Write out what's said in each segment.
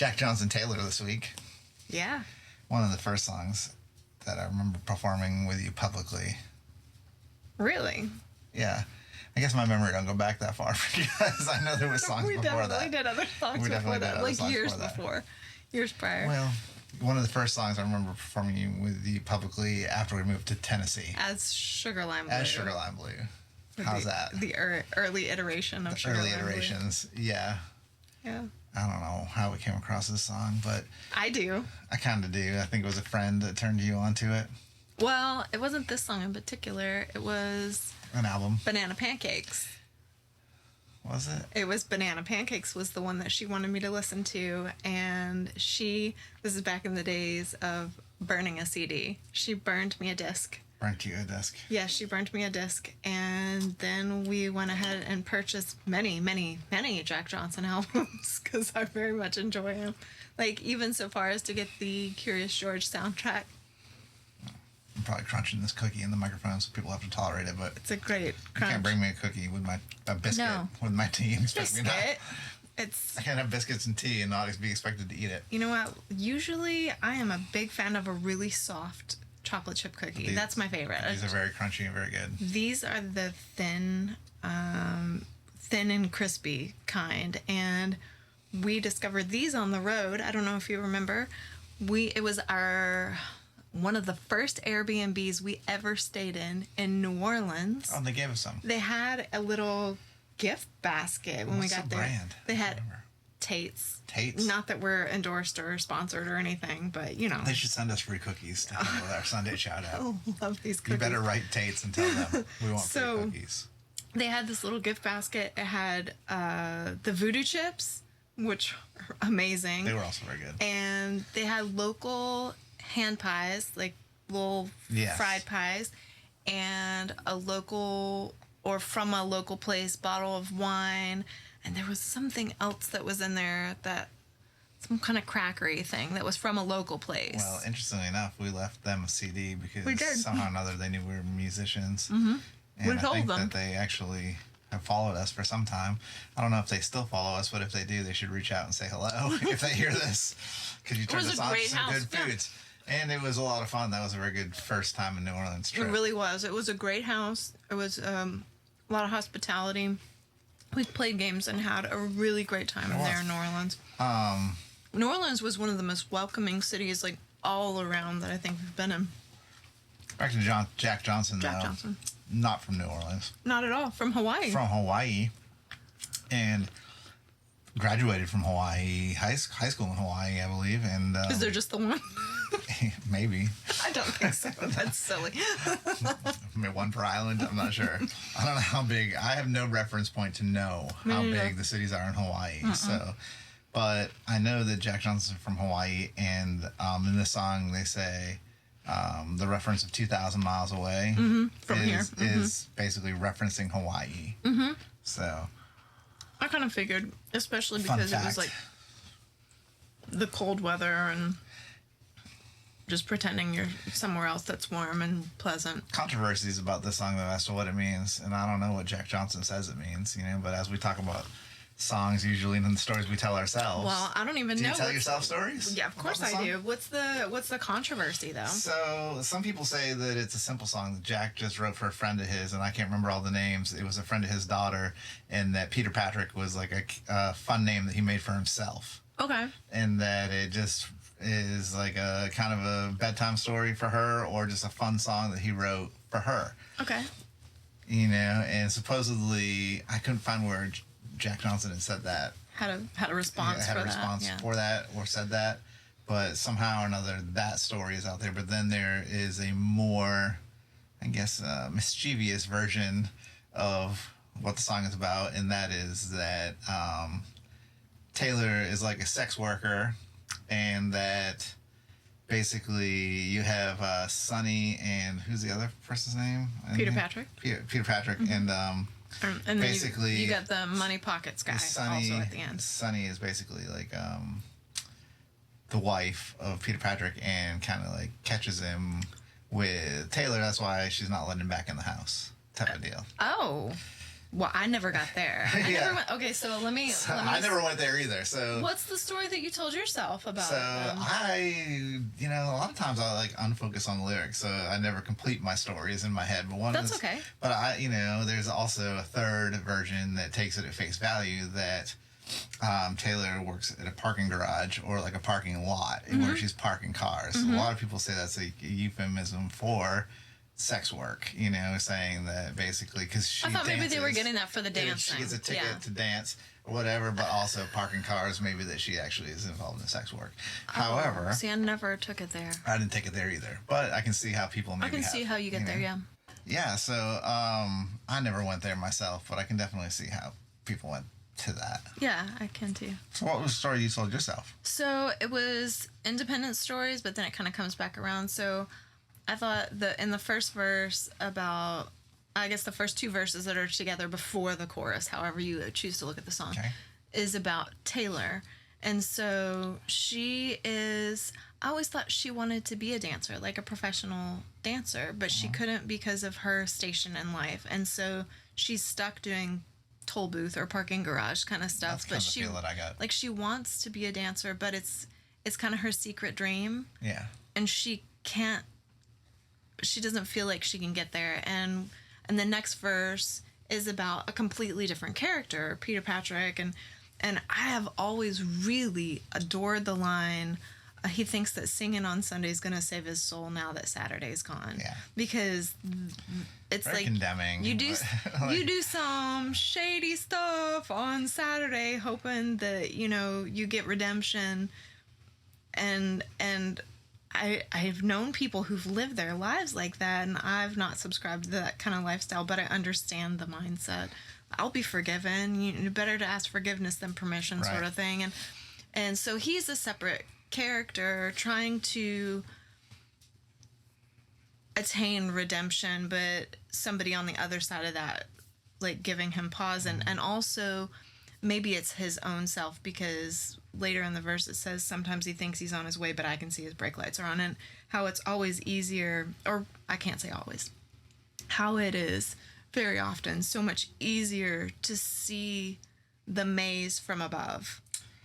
Jack Johnson Taylor this week. Yeah. One of the first songs that I remember performing with you publicly. Really? Yeah. I guess my memory don't go back that far because I know there were songs before that. We did other songs before that, like years before. Years prior. Well, one of the first songs I remember performing with you publicly after we moved to Tennessee. As Sugar Lime Blue. As Sugar Lime Blue. How's that? The early iteration of Sugar Lime Blue. Early iterations, yeah. Yeah. I don't know how we came across this song, but... I do. I kind of do. I think it was a friend that turned you onto it. Well, it wasn't this song in particular. It was... An album. Banana Pancakes. Was it? It was Banana Pancakes was the one that she wanted me to listen to. And this is back in the days of burning a CD. She burned me a disc. Burnt you a disc. Yeah, she burned me a disc. And then we went ahead and purchased many, many, many Jack Johnson albums because I very much enjoy him. Like, even so far as to get the Curious George soundtrack. I'm probably crunching this cookie in the microphone so people have to tolerate it, but... It's a great You crunch. can't bring me a cookie with a biscuit with my tea. Biscuit? I can't have biscuits and tea and not be expected to eat it. You know what? Usually, I am a big fan of a really soft chocolate chip cookie. That's my favorite. These are very crunchy and very good. These are the thin and crispy kind, and we discovered these on the road. I don't know if you remember. It was one of the first Airbnbs we ever stayed in New Orleans. Oh, they gave us some. They had a little gift basket when we got there. Brand? They had Tate's. Tate's? Not that we're endorsed or sponsored or anything, but you know. They should send us free cookies to have with our Sunday shout out. Oh, love these cookies. You better write Tate's and tell them we want free cookies. They had this little gift basket. It had the voodoo chips, which are amazing. They were also very good. And they had local hand pies, like little fried pies, and from a local place bottle of wine. And there was something else that was in there, some kind of crackery thing that was from a local place. Well, interestingly enough, we left them a CD because we did. Somehow or another they knew we were musicians. Mm-hmm. And I think that they actually have followed us for some time. I don't know if they still follow us, but if they do, they should reach out and say hello if they hear this. Because you turned us on to some good foods. And it was a lot of fun. That was a very good first time in New Orleans trip. It really was. It was a great house. It was a lot of hospitality. We played games and had a really great time there in New Orleans. New Orleans was one of the most welcoming cities, like, all around that I think we've been in. Back to Jack Johnson, though. Jack Johnson. Not from New Orleans. Not at all. From Hawaii. From Hawaii. And graduated from Hawaii, high school in Hawaii, I believe. And is there just the one? Maybe. I don't think so. That's silly. One per island? I'm not sure. I don't know how big. I have no reference point to know how big the cities are in Hawaii. So, but I know that Jack Johnson's from Hawaii, and in the song they say the reference of 2,000 miles away from here is basically referencing Hawaii. So I kind of figured, especially because it was like the cold weather and just pretending you're somewhere else that's warm and pleasant. Controversies about this song, though, as to what it means, and I don't know what Jack Johnson says it means, but as we talk about songs, usually in the stories we tell ourselves. Well, I don't even know. Do you tell yourself stories? Yeah, of course I do. What's the controversy, though? So, some people say that it's a simple song that Jack just wrote for a friend of his, and I can't remember all the names. It was a friend of his daughter, and that Peter Patrick was like a fun name that he made for himself. Okay. And that it just is like a kind of a bedtime story for her, or just a fun song that he wrote for her. Okay. And supposedly I couldn't find where Jack Johnson had said that. Had a response for that or said that, but somehow or another that story is out there. But then there is a more, I guess, mischievous version of what the song is about, and that is that Taylor is like a sex worker, and that basically you have Sonny and who's the other person's name? Peter Patrick. Peter Patrick, and and basically you got the money pockets guy also at the end. Sonny is basically like the wife of Peter Patrick, and kind of like catches him with Taylor. That's why she's not letting him back in the house, type of deal. Oh. Well, I never got there. I never went. Okay, so let me. I never went there either. So what's the story that you told yourself about? So I, a lot of times I like unfocus on the lyrics, so I never complete my stories in my head. But that's okay. But there's also a third version that takes it at face value that Taylor works at a parking garage or like a parking lot where she's parking cars. A lot of people say that's a euphemism for sex work, saying that basically because she I thought dances, maybe they were getting that for the dancing. She gets a ticket to dance or whatever, but also parking cars, maybe that she actually is involved in sex work. However... See, I never took it there. I didn't take it there either, but I can see how people maybe I can see how you get there, yeah. Yeah, so I never went there myself, but I can definitely see how people went to that. Yeah, I can too. So what was the story you told yourself? So it was independent stories, but then it kind of comes back around. So I thought in the first verse about, I guess the first two verses that are together before the chorus, however you choose to look at the song, is about Taylor. And so she is, I always thought she wanted to be a dancer, like a professional dancer, but she couldn't because of her station in life. And so she's stuck doing toll booth or parking garage kind of stuff. That's kind of the feel that I got. Like she wants to be a dancer, but it's kind of her secret dream. Yeah. And she doesn't feel like she can get there. And the next verse is about a completely different character, Peter Patrick, and I have always really adored the line, he thinks that singing on Sunday is going to save his soul now that Saturday's gone. Yeah. Because it's very like condemning. You do some shady stuff on Saturday hoping that, you get redemption. And I've known people who've lived their lives like that, and I've not subscribed to that kind of lifestyle, but I understand the mindset. I'll be forgiven. You better to ask forgiveness than permission, sort of thing. And so he's a separate character trying to attain redemption, but somebody on the other side of that, like giving him pause, and also maybe it's his own self, because later in the verse it says sometimes he thinks he's on his way, but I can see his brake lights are on, and how it's always easier, or I can't say always, how it is very often so much easier to see the maze from above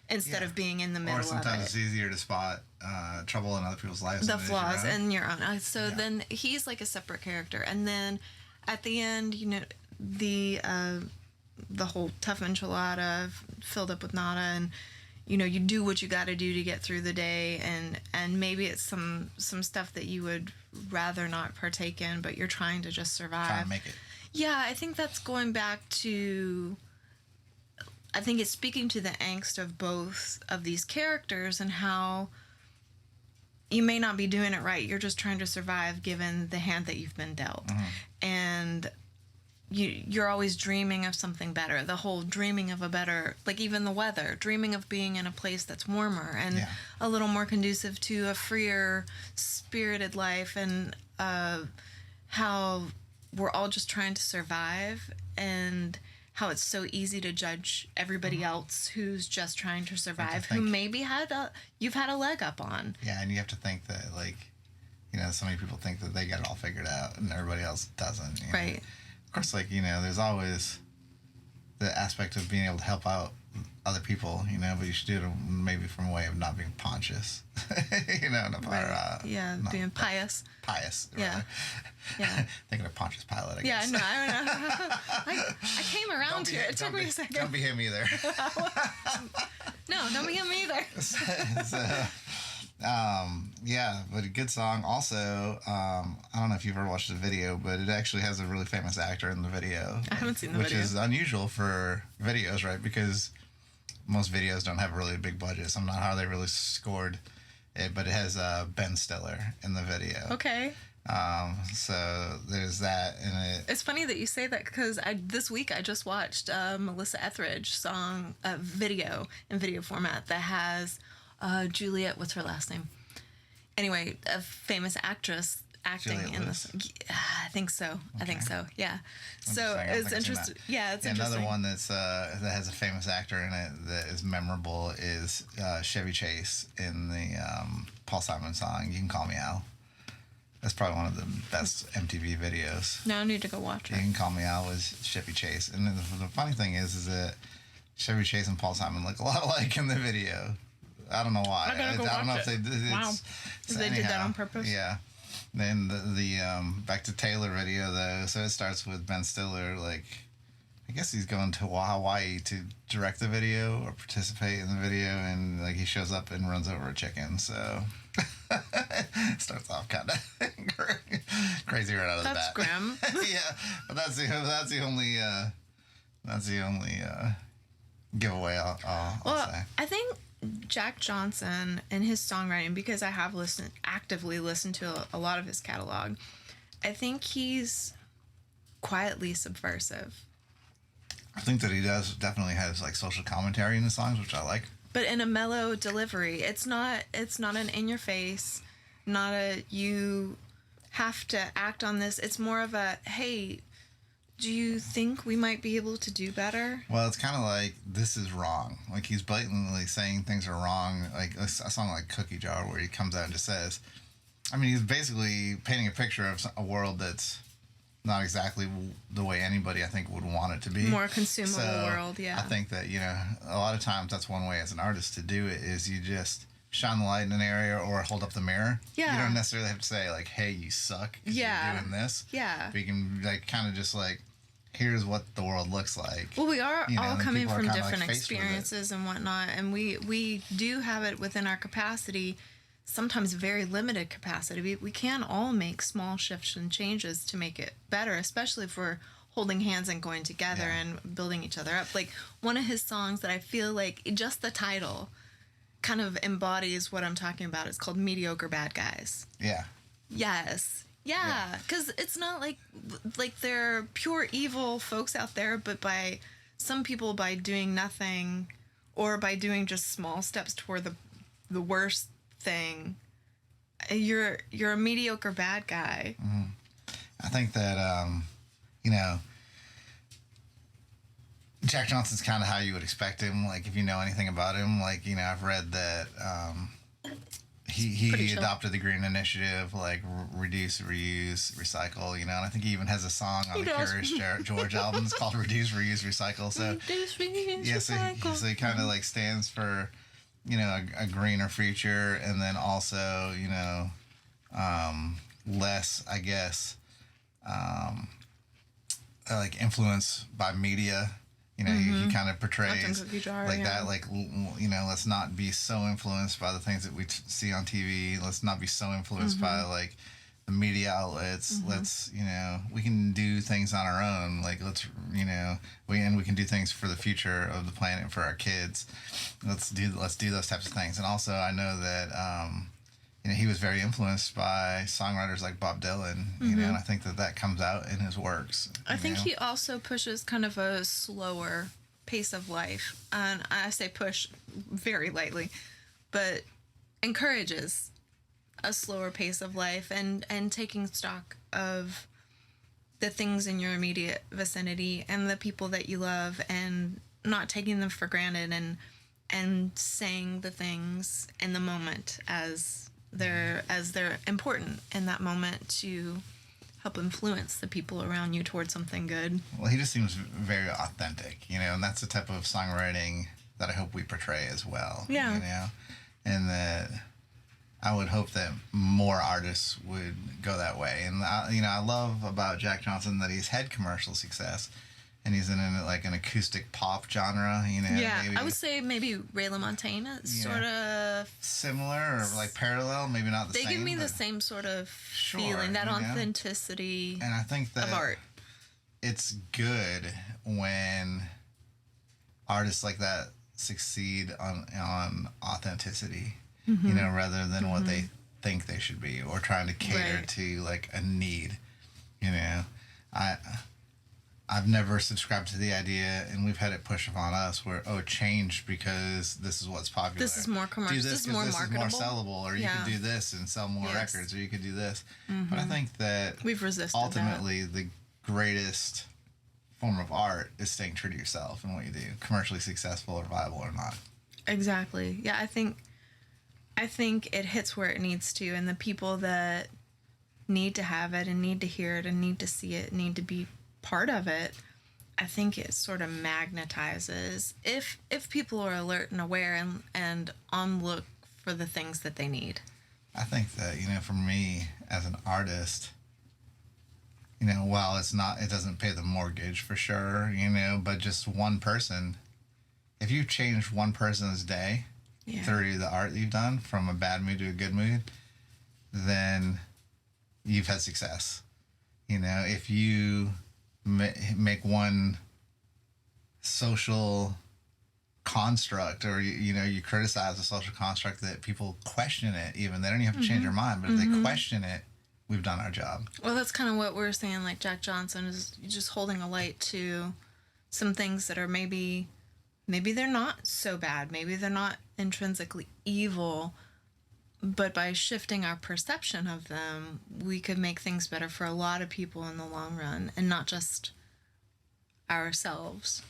instead of being in the middle of it. Or sometimes it's easier to spot trouble in other people's lives. The flaws in your own. So then he's like a separate character. And then at the end, the whole tough enchilada filled up with nada, and you do what you got to do to get through the day, and maybe it's some stuff that you would rather not partake in, but you're trying to just survive. Trying to make it. Yeah, I think that's going back to, I think it's speaking to the angst of both of these characters and how you may not be doing it right. You're just trying to survive given the hand that you've been dealt. And you're always dreaming of something better. The whole dreaming of a better, like even the weather, dreaming of being in a place that's warmer and a little more conducive to a freer, spirited life, and how we're all just trying to survive, and how it's so easy to judge everybody else who's just trying to survive, who maybe you've had a leg up on. Yeah, and you have to think that, so many people think that they got it all figured out and everybody else doesn't. Right. Of course, there's always the aspect of being able to help out other people, but you should do it maybe from a way of not being conscious, being pious. Pious, yeah, Thinking of Pontius Pilate, I guess. Yeah, no, I came around to it. It took me a second. Don't be him either. No, don't be him either. But a good song. Also, I don't know if you've ever watched the video, but it actually has a really famous actor in the video. I haven't seen the video. Which is unusual for videos, right? Because most videos don't have really big budgets. I'm not how they really scored it, but it has Ben Stiller in the video. Okay. So there's that in it. It's funny that you say that, because this week I just watched Melissa Etheridge song video in video format that has Juliet, what's her last name? Anyway, a famous actress acting Juliet in Lewis? this. I think so. Okay. I think so. Yeah. So it's interesting. Yeah, it's interesting. Another one that has a famous actor in it that is memorable is Chevy Chase in the Paul Simon song "You Can Call Me Al." That's probably one of the best MTV videos. Now I need to go watch it. You Can Call Me Out was Chevy Chase. And the funny thing is that Chevy Chase and Paul Simon look a lot alike in the video. I don't know why. I don't know if they did. Wow. They did that on purpose? Yeah. Then the Back to Taylor video, though, so it starts with Ben Stiller, like, I guess he's going to Hawaii to direct the video or participate in the video, and like he shows up and runs over a chicken. So starts off kind of crazy right out of the bat. That's grim. Yeah, but that's the only giveaway I'll say. I think Jack Johnson and his songwriting, because I have actively listened to a lot of his catalog, I think he's quietly subversive. I think that he definitely has like social commentary in the songs, which I like. But in a mellow delivery. It's not an in your face, not a you have to act on this. It's more of a, hey, do you think we might be able to do better? Well, it's kind of like, this is wrong. Like, he's blatantly saying things are wrong. Like a song like Cookie Jar, where he comes out and just says, I mean, he's basically painting a picture of a world that's not exactly the way anybody, I think, would want it to be. More consumable world, yeah. I think that, a lot of times that's one way as an artist to do it, is you just shine the light in an area or hold up the mirror. Yeah. You don't necessarily have to say, like, hey, you suck because you're doing this. Yeah. But you can, like, kind of just, like, here's what the world looks like. Well, we are all coming from different experiences and whatnot, and we do have it within our capacity, sometimes very limited capacity. We can all make small shifts and changes to make it better, especially if we're holding hands and going together and building each other up. Like, one of his songs that I feel like just the title kind of embodies what I'm talking about. It's called Mediocre Bad Guys. Yeah. Yes. Yeah, because it's not like they're pure evil folks out there, but by some people, by doing nothing or by doing just small steps toward the worst thing, you're a mediocre bad guy. Mm-hmm. I think that Jack Johnson's kind of how you would expect him. Like, if you know anything about him, like, I've read that he adopted the Green Initiative, like reduce, reuse, recycle, and I think he even has a song on the Curious George album. It's called Reduce, Reuse, Recycle. So reduce, reuse, recycle. So he kind of like stands for, a greener future, and then also, less, I guess, like influence by media. He kind of portrays that, like, let's not be so influenced by the things that we see on TV. Let's not be so influenced by, like, the media outlets. Let's, we can do things on our own. Like, let's, we can do things for the future of the planet and for our kids. Let's do those types of things. And also, I know that, he was very influenced by songwriters like Bob Dylan, and I think that comes out in his works. I think he also pushes kind of a slower pace of life. And I say push very lightly, but encourages a slower pace of life and taking stock of the things in your immediate vicinity and the people that you love, and not taking them for granted, and saying the things in the moment as they're important in that moment to help influence the people around you towards something good. Well, he just seems very authentic, and that's the type of songwriting that I hope we portray as well. Yeah. And that I would hope that more artists would go that way. And I love about Jack Johnson that he's had commercial success. And he's in an acoustic pop genre, Yeah, maybe. I would say maybe Ray LaMontagne, sort of similar or like parallel, maybe not the same. They give me the same sort of feeling, that authenticity. And I think that of art. It's good when artists like that succeed on authenticity, rather than what they think they should be, or trying to cater to like a need. I've never subscribed to the idea, and we've had it pushed upon us where, change because this is what's popular. This is more commercial. Do this because this is more sellable, or you could do this and sell more records, or you could do this. But I think that we've resisted ultimately the greatest form of art is staying true to yourself and what you do, commercially successful or viable or not. Exactly. Yeah, I think it hits where it needs to, and the people that need to have it and need to hear it and need to see it, need to be part of it, I think it sort of magnetizes if people are alert and aware and on look for the things that they need. I think that, for me as an artist, while it doesn't pay the mortgage for sure, but just one person, if you change one person's day through the art that you've done from a bad mood to a good mood, then you've had success. If you make one social construct, or you criticize a social construct that people question it, even they don't even have to change their mind, but if they question it, we've done our job. Well, that's kind of what we're saying. Like Jack Johnson is just holding a light to some things that are maybe they're not so bad, maybe they're not intrinsically evil, but by shifting our perception of them, we could make things better for a lot of people in the long run, and not just ourselves.